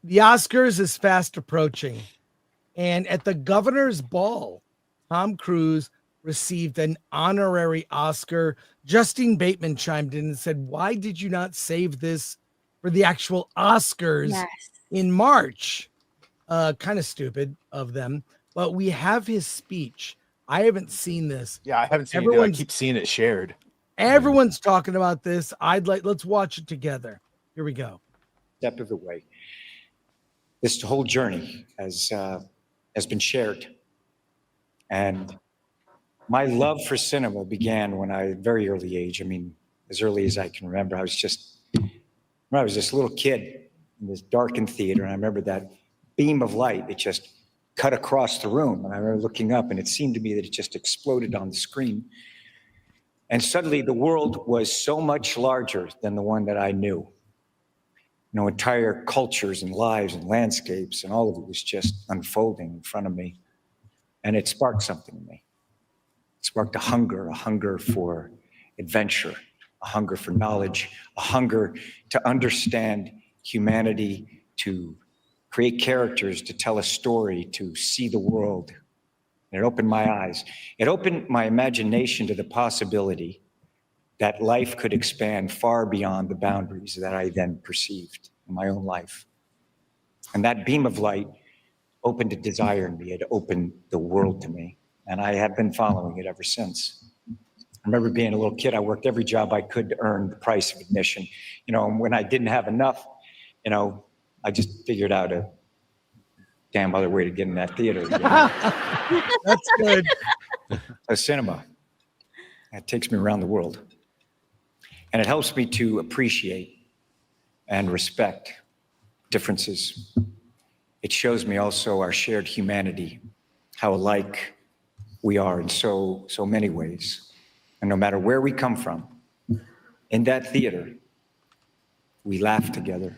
the Oscars is fast approaching. And at the governor's ball, Tom Cruise received an honorary Oscar. Justine Bateman chimed in and said, why did you not save this for the actual Oscars in March? Kind of stupid of them. But we have his speech. I haven't seen this. Yeah, I haven't seen it. I keep seeing it shared. Everyone's talking about this. Let's watch it together. Here we go. Step of the way. This whole journey has been shared. And my love for cinema began when I, very early age, I mean, as early as I can remember, I was this little kid in this darkened theater, and I remember that beam of light that just cut across the room. And I remember looking up, and it seemed to me that it just exploded on the screen. And suddenly the world was so much larger than the one that I knew. You know, entire cultures and lives and landscapes, and all of it was just unfolding in front of me. And it sparked something in me. It sparked a hunger for adventure, a hunger for knowledge, a hunger to understand humanity, to create characters, to tell a story, to see the world. And it opened my eyes. It opened my imagination to the possibility that life could expand far beyond the boundaries that I then perceived in my own life. And that beam of light opened a desire in me. It opened the world to me. And I have been following it ever since. I remember being a little kid, I worked every job I could to earn the price of admission. You know, and when I didn't have enough, you know, I just figured out a damn other way to get in that theater. You know? That's good. A cinema. That takes me around the world. And it helps me to appreciate and respect differences. It shows me also our shared humanity, how alike we are in so many ways. And no matter where we come from, in that theater, we laugh together,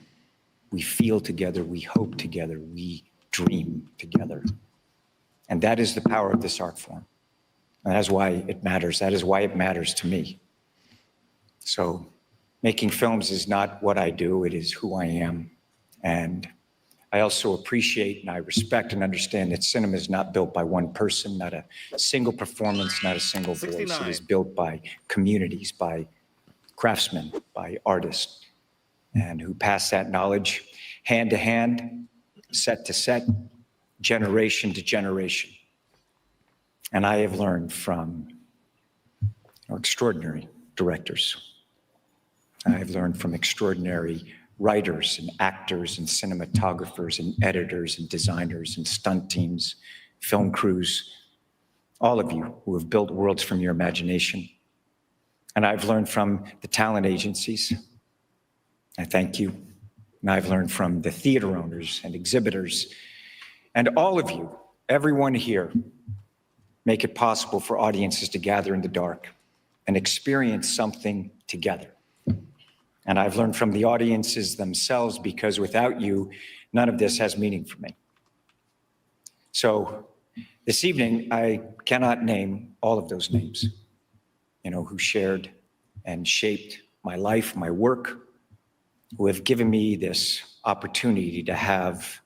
we feel together, we hope together, we dream together. And that is the power of this art form. And that's why it matters. That is why it matters to me. So making films is not what I do, it is who I am. And I also appreciate and I respect and understand that cinema is not built by one person, not a single performance, not a single voice. 69. It is built by communities, by craftsmen, by artists, and who pass that knowledge hand to hand, set to set, generation to generation. And I have learned from extraordinary directors. I have learned from extraordinary writers and actors and cinematographers and editors and designers and stunt teams, film crews, all of you who have built worlds from your imagination. And I've learned from the talent agencies. I thank you. And I've learned from the theater owners and exhibitors and all of you, everyone here, make it possible for audiences to gather in the dark and experience something together. And I've learned from the audiences themselves, because without you, none of this has meaning for me. So this evening, I cannot name all of those names, who shared and shaped my life, my work, who have given me this opportunity to have,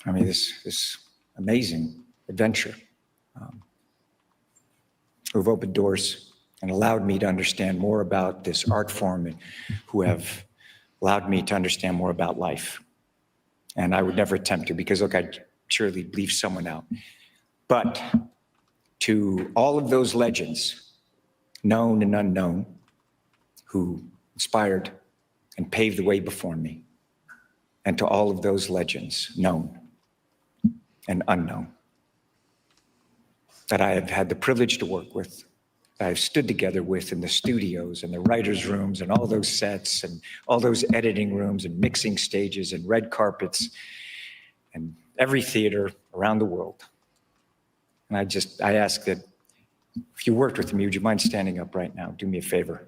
this amazing adventure, who've opened doors and allowed me to understand more about this art form, and who have allowed me to understand more about life. And I would never attempt to, because look, I'd surely leave someone out. But to all of those legends, known and unknown, who inspired and paved the way before me, and to all of those legends, known and unknown, that I have had the privilege to work with, that I've stood together with in the studios and the writers' rooms and all those sets and all those editing rooms and mixing stages and red carpets and every theater around the world. And I ask that if you worked with me, would you mind standing up right now? Do me a favor.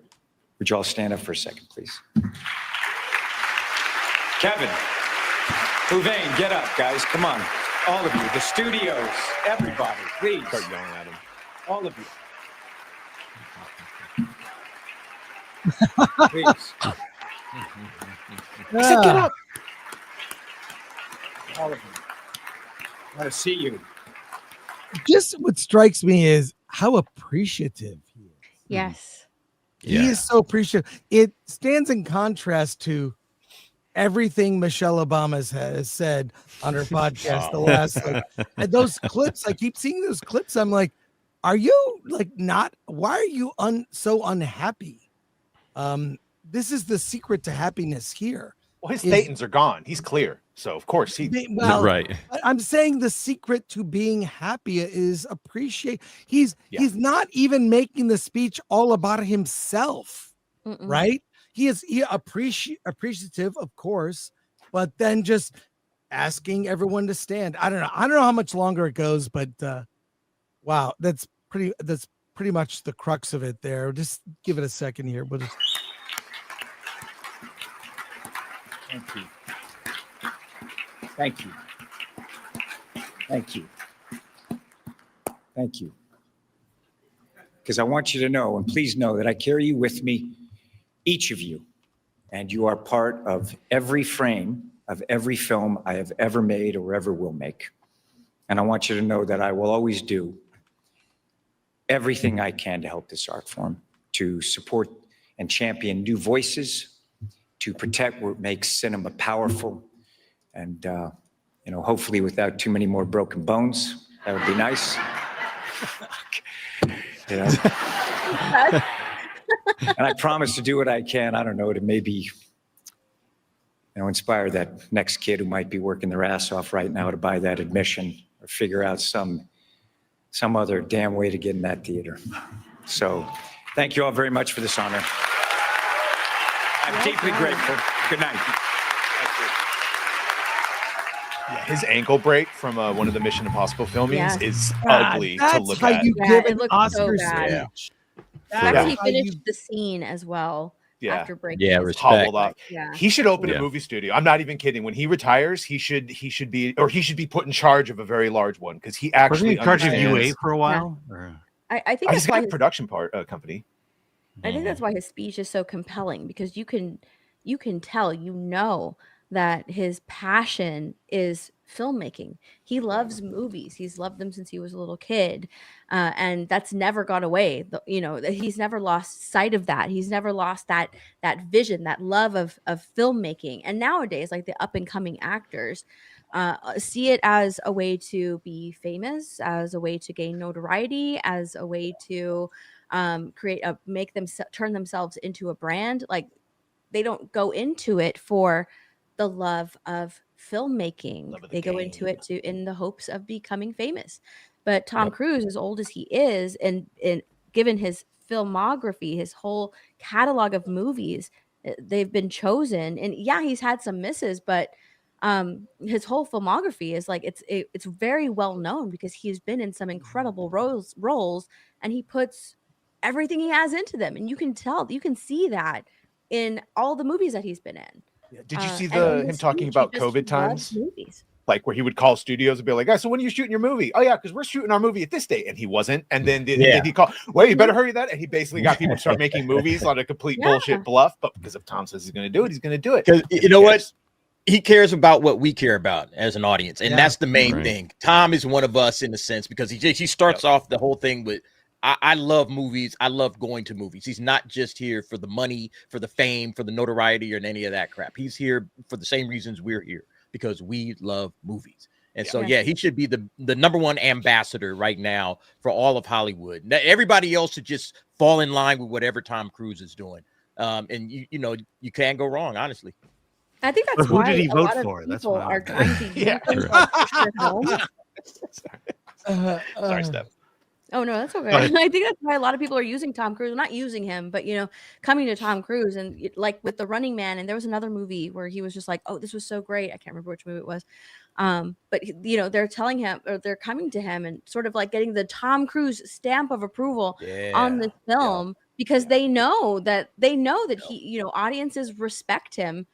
Would you all stand up for a second, please? Kevin, Louvain, get up, guys. Come on. All of you, the studios, everybody, please. Start yelling at him. All of you. Please. Get up. All of you. I want to see you. Just what strikes me is how appreciative he is. Yes. He is so appreciative. It stands in contrast to everything Michelle Obama has said on her podcast the last and those clips. I keep seeing those clips. I'm like, are you like not? Why are you so unhappy? This is the secret to happiness here. Well, his thetans are gone. He's clear. So of course Right. I'm saying the secret to being happy is appreciate. He's not even making the speech all about himself, right? He appreciative, of course, but then just asking everyone to stand. I don't know how much longer it goes, but wow, that's pretty much the crux of it there. Just give it a second here, but Thank you. Thank you. Thank you. Thank you. Because I want you to know, and please know that I carry you with me, each of you, and you are part of every frame of every film I have ever made or ever will make. And I want you to know that I will always do everything I can to help this art form, to support and champion new voices, to protect what makes cinema powerful, and hopefully without too many more broken bones. That would be nice. And I promise to do what I can. I don't know, to maybe inspire that next kid who might be working their ass off right now to buy that admission or figure out some other damn way to get in that theater. So thank you all very much for this honor. I'm deeply grateful. Good night. Yeah, his ankle break from one of the Mission Impossible filmings is ugly to look how at. you give it an looks Oscar so bad. speech. In fact, That's he how you- finished the scene as well after breaking. Yeah, his respect. Hobbled off. Yeah. He should open a movie studio. I'm not even kidding. When he retires, he should be put in charge of a very large one, because he actually in charge of understands. UA for a while. Or? I think He's that's got why a production company. I think that's why his speech is so compelling, because you can tell, that his passion is filmmaking. He loves movies. He's loved them since he was a little kid. And that's never gone away. He's never lost sight of that. He's never lost that vision, that love of filmmaking. And nowadays, like the up and coming actors, see it as a way to be famous, as a way to gain notoriety, as a way to turn themselves into a brand. Like, they don't go into it for the love of filmmaking. They go into it in the hopes of becoming famous. But Tom Cruise, as old as he is, and given his filmography, his whole catalog of movies, they've been chosen. And yeah, he's had some misses, but his whole filmography is like it's very well known, because he's been in some incredible roles, and he puts everything he has into them, and you can see that in all the movies that he's been in. Did you see him talking about COVID times? Movies. Like, where he would call studios and be like, "Guys, so when are you shooting your movie?" "Oh yeah, because we're shooting our movie at this date," and he wasn't. And then did he call? "Well, you better hurry that." And he basically got people to start making movies on a complete bullshit bluff. But because if Tom says he's going to do it, he's going to do it. Because you know what? He cares about what we care about as an audience, and that's the main thing. Tom is one of us in a sense, because he starts off the whole thing with, I love movies. I love going to movies. He's not just here for the money, for the fame, for the notoriety, or any of that crap. He's here for the same reasons we're here, because we love movies. And so, he should be the number one ambassador right now for all of Hollywood. Now, everybody else should just fall in line with whatever Tom Cruise is doing. And you can't go wrong, honestly. I think that's why a lot of people are trying to use themselves at home. Sorry, Steph. Oh no, that's okay. I think that's why a lot of people are using Tom Cruise. Not using him, but coming to Tom Cruise, and like with The Running Man, and there was another movie where he was just like, "Oh, this was so great." I can't remember which movie it was. But they're telling him, or they're coming to him and sort of like getting the Tom Cruise stamp of approval on this film, because they know that he, audiences respect him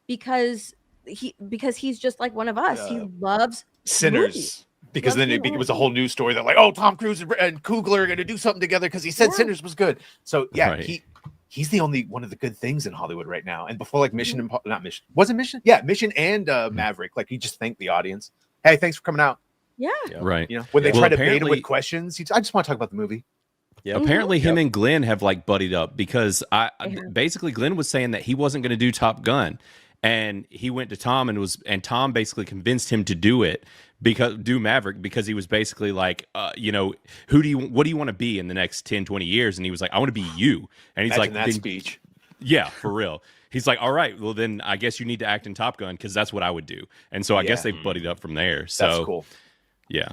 because he's just like one of us. He loves Sinners. movies. Because then it was a whole news story that, like, oh, Tom Cruise and Coogler are going to do something together because he said Sinners was good. So he he's the only one of the good things in Hollywood right now. And before, like Mission and Maverick, like he just thanked the audience. Hey, thanks for coming out. Yeah. Right. You know, when they Well, try to bait him apparently- with questions, I just want to talk about the movie. Yep. Apparently, him and Glenn have like buddied up because Yeah. basically Glenn was saying that he wasn't going to do Top Gun, and he went to Tom and Tom basically convinced him to do Maverick because he was basically like, you know, what do you want to be in the next 10, 20 years? And he was like, I want to be you. And he's Imagine like, that speech. Yeah, for real. He's like, all right, well then I guess you need to act in Top Gun because that's what I would do. And so I guess they've buddied up from there. So That's cool. Yeah.